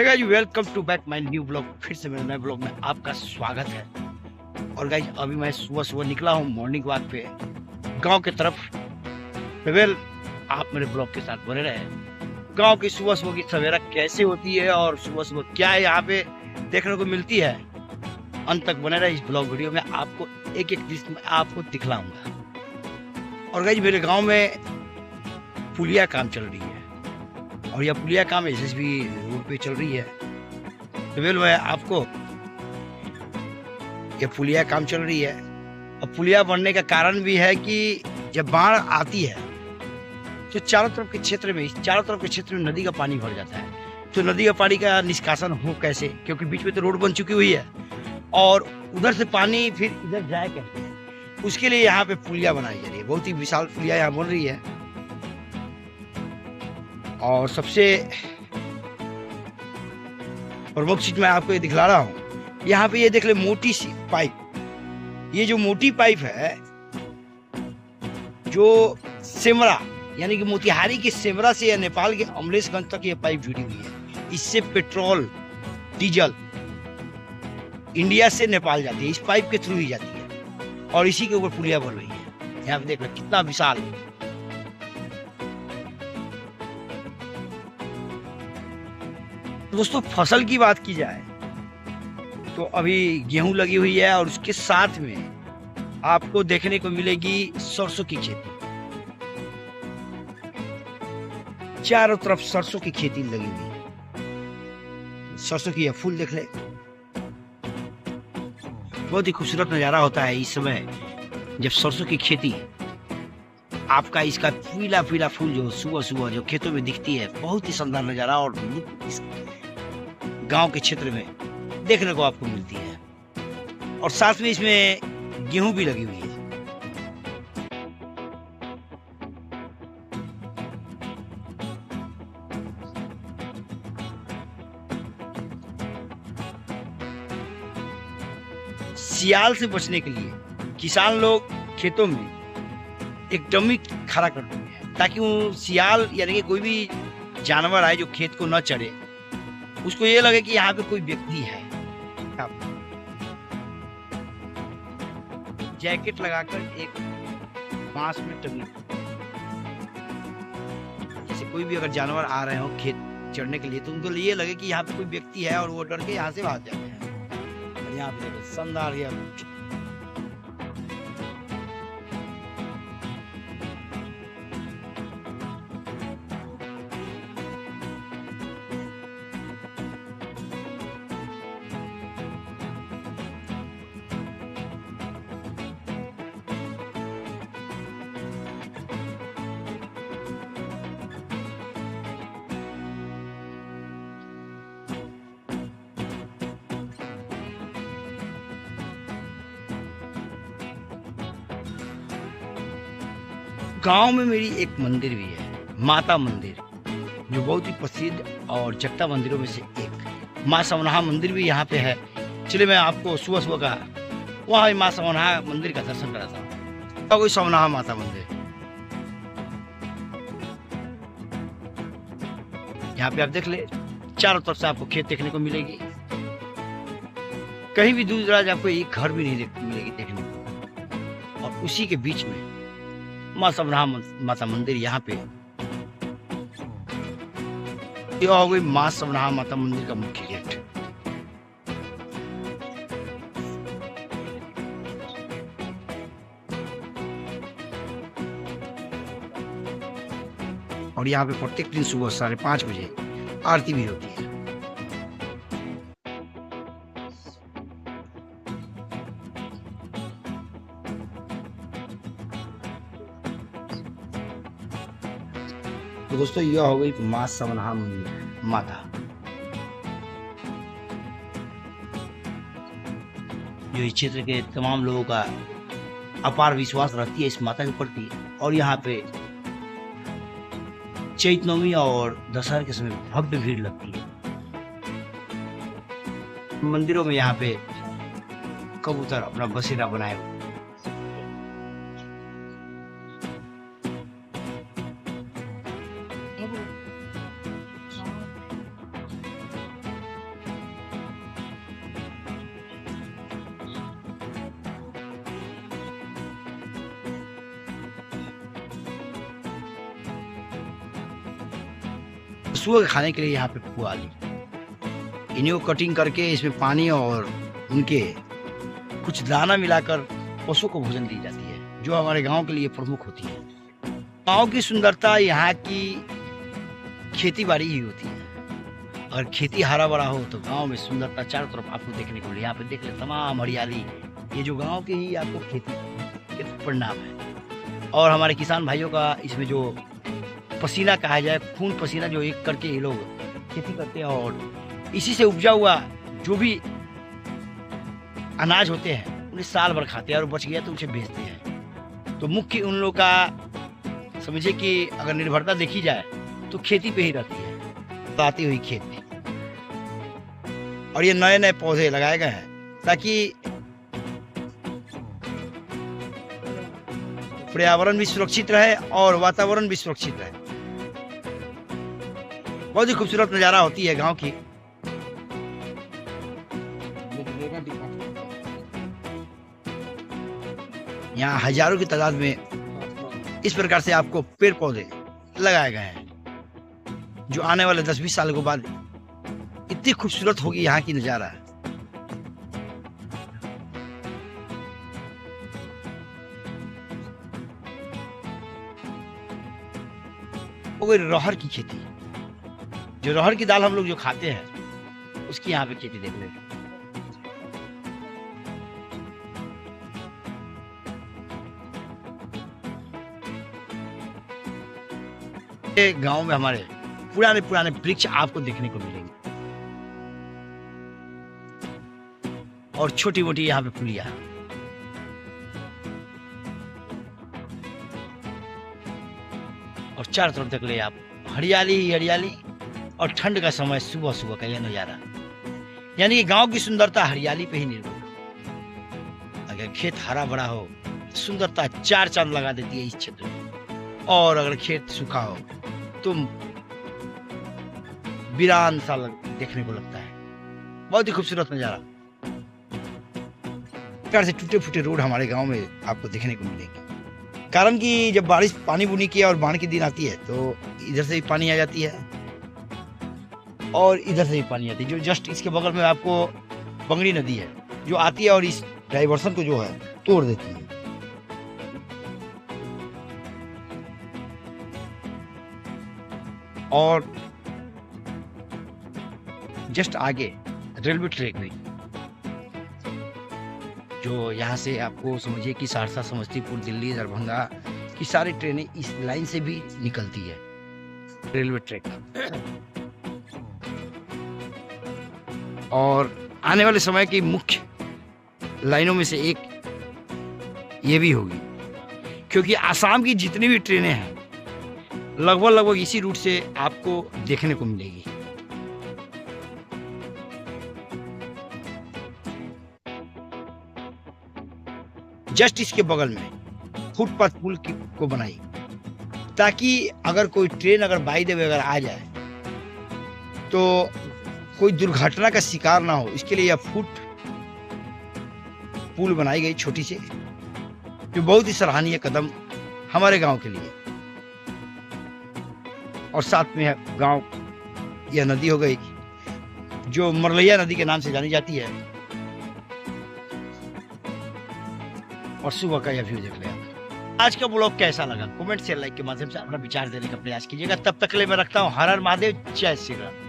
है guys, welcome to back my new blog. फिर से मेरे नए ब्लॉग में आपका स्वागत है। और गाइस, अभी मैं सुबह सुबह निकला हूँ मॉर्निंग वॉक पे गांव की तरफ। वेल, आप मेरे ब्लॉग के साथ बने रहे। गांव की सुबह सुबह की सवेरा कैसे होती है और सुबह सुबह क्या है यहाँ पे देखने को मिलती है, अंत तक बने रहे। इस ब्लॉग वीडियो में आपको एक एक चीज में आपको दिखलाऊंगा। और गाइस, मेरे गाँव में पुलिया काम चल रही है और यह पुलिया काम एसएसबी रोड पे चल रही है। तो वेल, मैं आपको ये पुलिया काम चल रही है और पुलिया बनने का कारण भी है कि जब बाढ़ आती है तो चारों तरफ के क्षेत्र में नदी का पानी भर जाता है। तो नदी का पानी का निष्कासन हो कैसे, क्योंकि बीच में तो रोड बन चुकी हुई है और उधर से पानी फिर इधर जाए कैसे, उसके लिए यहाँ पे पुलिया बनाई जा रही है। बहुत ही विशाल पुलिया यहाँ बन रही है। और सबसे प्रमुख चीज मैं आपको ये दिखला रहा हूँ, यहाँ पे ये देख ले, मोटी सी पाइप। ये जो मोटी पाइप है, जो सेमरा यानी कि मोतिहारी के सेमरा से या नेपाल के अमलेशगंज तक ये पाइप जुड़ी हुई है। इससे पेट्रोल डीजल इंडिया से नेपाल जाती है, इस पाइप के थ्रू ही जाती है और इसी के ऊपर पुलिया बन रही है। यहाँ पे देख लो कितना विशाल। दोस्तों, फसल की बात की जाए तो अभी गेहूं लगी हुई है और उसके साथ में आपको देखने को मिलेगी सरसों की खेती। चारों तरफ सरसों की खेती लगी हुई है। सरसों की यह फूल देख ले, बहुत ही खूबसूरत नजारा होता है इस समय जब सरसों की खेती आपका इसका पीला पीला फूल जो सुबह सुबह जो खेतों में दिखती है, बहुत ही शानदार नजारा और इस गांव के क्षेत्र में देखने को आपको मिलती है। और साथ में इसमें गेहूं भी लगी हुई है। सियाल से बचने के लिए किसान लोग खेतों में एक डमी खड़ा करते हैं ताकि वो सियाल यानी कि कोई भी जानवर आए जो खेत को न चढ़े, उसको ये लगे कि यहाँ पे कोई व्यक्ति है। जैकेट लगाकर एक बांस में टंगी, जैसे कोई भी अगर जानवर आ रहे हो खेत चढ़ने के लिए तो उनको ये लगे कि यहाँ पे कोई व्यक्ति है और वो डर के यहाँ से भाग जाते हैं। और यहाँ पे शानदार गांव में मेरी एक मंदिर भी है, माता मंदिर, जो बहुत ही प्रसिद्ध और जगता मंदिरों में से एक। माँ समनहा मंदिर भी यहाँ पे है। चलिए मैं आपको सुबह सुबह का वहाँ माँ समनहा मंदिर का दर्शन कराता हूँ। कोई समनहा माता मंदिर, यहाँ पे आप देख ले, चारों तरफ से आपको खेत देखने को मिलेगी। कहीं भी दूर दराज आपको एक घर भी नहीं मिलेगी देखने को। और उसी के बीच में माँ समनहा माता मंदिर, यहाँ पे यह हो गई माँ समनहा माता मंदिर का मुख्य गेट। और यहाँ पे प्रत्येक दिन सुबह 5:30 बजे आरती भी होती है। तो दोस्तों, यह हो गई माँ समनहा माता, जो इस क्षेत्र के तमाम लोगों का अपार विश्वास रहती है इस माता के प्रति। और यहाँ पे चैत नवमी और दशहरा के समय भव्य भीड़ लगती है। मंदिरों में यहाँ पे कबूतर अपना बसेरा बनाए हुए। पशुओं के खाने के लिए यहाँ पे पुआली, इन्हीं को कटिंग करके इसमें पानी और उनके कुछ दाना मिलाकर पशु को भोजन दी जाती है, जो हमारे गांव के लिए प्रमुख होती है। गांव की सुंदरता यहाँ की खेती बाड़ी ही होती है। अगर खेती हरा भरा हो तो गांव में सुंदरता चारों तरफ आपको देखने को मिले। यहाँ पे देख ले तमाम हरियाली, ये जो गांव के ही आपको खेती के परिणाम है। और हमारे किसान भाइयों का इसमें जो पसीना कहा जाए, खून पसीना जो एक करके ये लोग खेती करते हैं, और इसी से उपजा हुआ जो भी अनाज होते हैं उन्हें साल भर खाते हैं, और बच गया तो उसे बेचते हैं। तो मुख्य उन लोग का समझिए कि अगर निर्भरता देखी जाए तो खेती पे ही रहती है, आती हुई खेती। और ये नए नए पौधे लगाए गए हैं ताकि पर्यावरण भी सुरक्षित रहे और वातावरण भी सुरक्षित रहे। बहुत ही खूबसूरत नजारा होती है गांव की। यहाँ हजारों की तादाद में इस प्रकार से आपको पेड़ पौधे लगाए गए हैं, जो आने वाले 10-20 साल के बाद इतनी खूबसूरत होगी यहाँ की नजारा। हो गई रहर की खेती, जो रहर की दाल हम लोग जो खाते हैं उसकी यहाँ पे खेती देख रहे हैं। गांव में हमारे पुराने पुराने वृक्ष आपको देखने को मिलेंगे, और छोटी मोटी यहाँ पे पुलिया। और चारों तरफ देख ले आप हरियाली ही हरियाली, और ठंड का समय सुबह सुबह का यह नजारा, यानी कि गांव की सुंदरता हरियाली पे ही निर्भर है। अगर खेत हरा भरा हो, सुंदरता चार चांद लगा देती है इस क्षेत्र में, और अगर खेत सूखा हो तो वीरान सा देखने को लगता है। बहुत ही खूबसूरत नजारा। प्रकार से टूटे फूटे रोड हमारे गांव में आपको देखने को मिलेंगे, कारण कि जब बारिश पानी बुनी की और बाढ़ की दिन आती है तो इधर से भी पानी आ जाती है और इधर से भी पानी आती है। जो जस्ट इसके बगल में आपको बंगड़ी नदी है जो आती है और इस डाइवर्सन को जो है तोड़ देती है। और जस्ट आगे रेलवे ट्रैक भी, जो यहाँ से आपको समझिए कि सहरसा, समस्तीपुर, दिल्ली, दरभंगा की सारी ट्रेनें इस लाइन से भी निकलती है, रेलवे ट्रैक। और आने वाले समय की मुख्य लाइनों में से एक ये भी होगी, क्योंकि आसाम की जितनी भी ट्रेनें हैं लगभग इसी रूट से आपको देखने को मिलेगी। जस्ट इसके बगल में फुटपाथ पुल को बनाई, ताकि अगर कोई ट्रेन अगर बाई द वे अगर आ जाए तो कोई दुर्घटना का शिकार ना हो, इसके लिए यह फुट पुल बनाई गई छोटी सी, जो बहुत ही सराहनीय कदम हमारे गांव के लिए। और साथ में गांव, यह नदी हो गई जो मरलैया नदी के नाम से जानी जाती है। और सुबह का यह व्यू देख ले आप। आज का ब्लॉग कैसा लगा कमेंट शेयर लाइक के माध्यम से अपना विचार देने का प्रयास कीजिएगा। तब तक के लिए मैं रखता हूँ। हर हर महादेव, जय श्री राम।